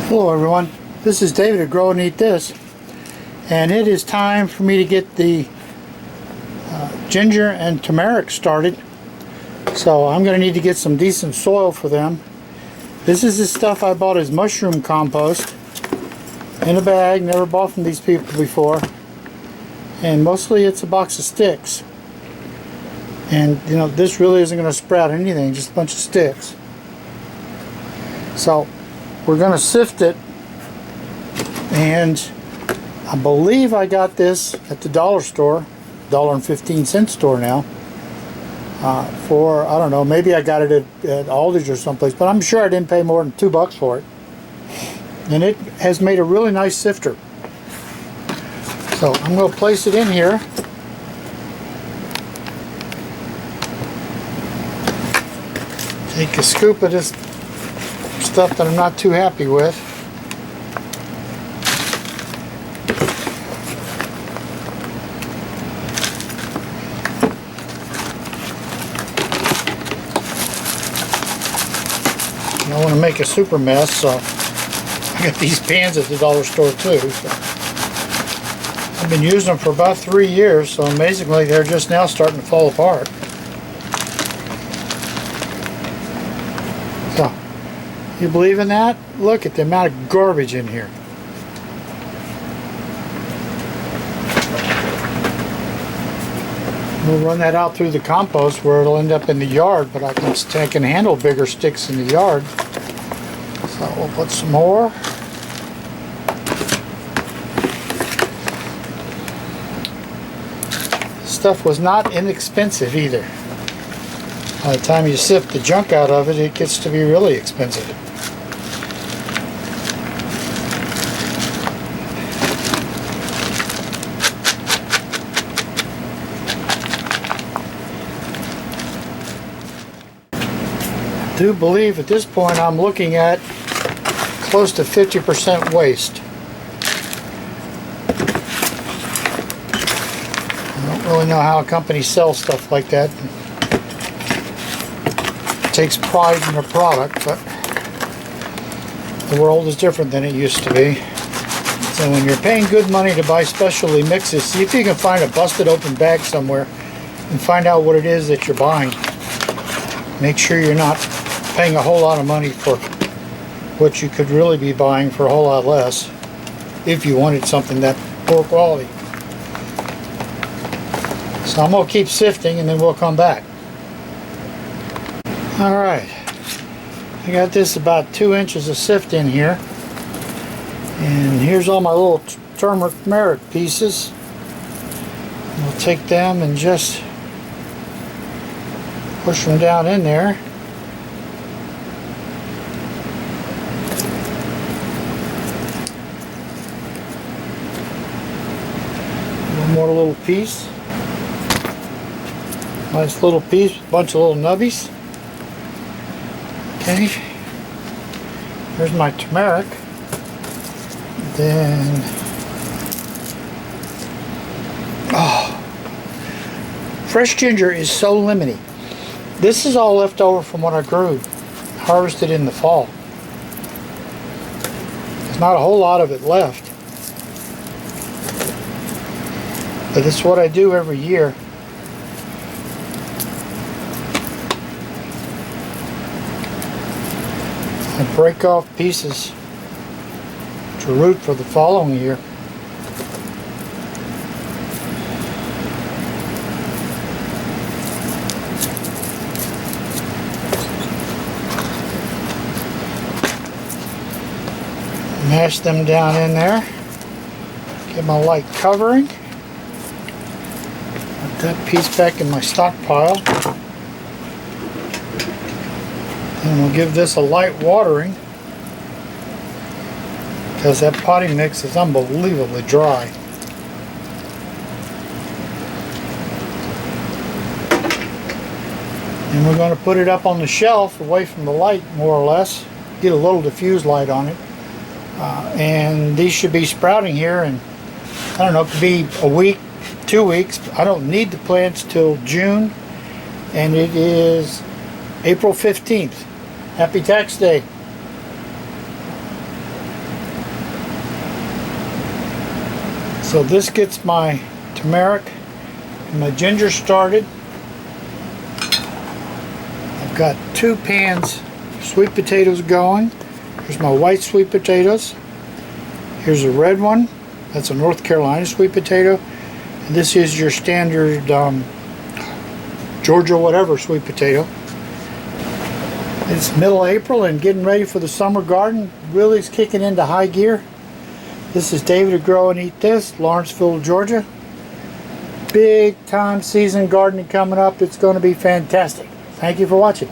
Hello everyone, this is David at Grow and Eat This, and it is time for me to get the ginger and turmeric started. So I'm going to need to get some decent soil for them. This is the stuff I bought as mushroom compost in a bag, never bought from these people before, and mostly it's a box of sticks. And you know, this really isn't going to sprout anything, just a bunch of sticks. So we're going to sift it, and I believe I got this at the dollar store, $1.15 store now, for, I don't know, maybe I got it at Aldi's or someplace, but I'm sure I didn't pay more than $2 for it. And it has made a really nice sifter. So I'm going to place it in here. Take a scoop of this stuff that I'm not too happy with. I don't want to make a super mess, so I got these pans at the dollar store too. So I've been using them for about 3 years, so amazingly they're just now starting to fall apart. So, you believe in that? Look at the amount of garbage in here. We'll run that out through the compost where it'll end up in the yard, but I can handle bigger sticks in the yard. So we'll put some more. This stuff was not inexpensive either. By the time you sift the junk out of it, it gets to be really expensive. I do believe at this point I'm looking at close to 50% waste. I don't really know how a company sells stuff like that. It takes pride in their product, but the world is different than it used to be. So when you're paying good money to buy specialty mixes, see if you can find a busted open bag somewhere and find out what it is that you're buying. Make sure you're not paying a whole lot of money for what you could really be buying for a whole lot less if you wanted something that poor quality. So I'm going to keep sifting and then we'll come back. Alright, I got this about 2 inches of sift in here, and here's all my little turmeric pieces. We'll take them and just push them down in there. One more little piece. Nice little piece, bunch of little nubbies. Okay, here's my turmeric. Then, fresh ginger is so lemony. This is all left over from what I grew, harvested in the fall. There's not a whole lot of it left, but it's what I do every year. And break off pieces to root for the following year. Mash them down in there. Get my light covering. Put that piece back in my stockpile. And we'll give this a light watering because that potting mix is unbelievably dry. And we're going to put it up on the shelf away from the light, more or less. Get a little diffuse light on it. And these should be sprouting here, and I don't know, it could be a week, 2 weeks. I don't need the plants till June, and it is April 15th. Happy Tax Day. So this gets my turmeric and my ginger started. I've got 2 pans of sweet potatoes going. Here's my white sweet potatoes. Here's a red one. That's a North Carolina sweet potato. And this is your standard Georgia whatever sweet potato. It's middle of April and getting ready for the summer garden. Really is kicking into high gear. This is David of Grow and Eat This, Lawrenceville, Georgia. Big time season gardening coming up. It's going to be fantastic. Thank you for watching.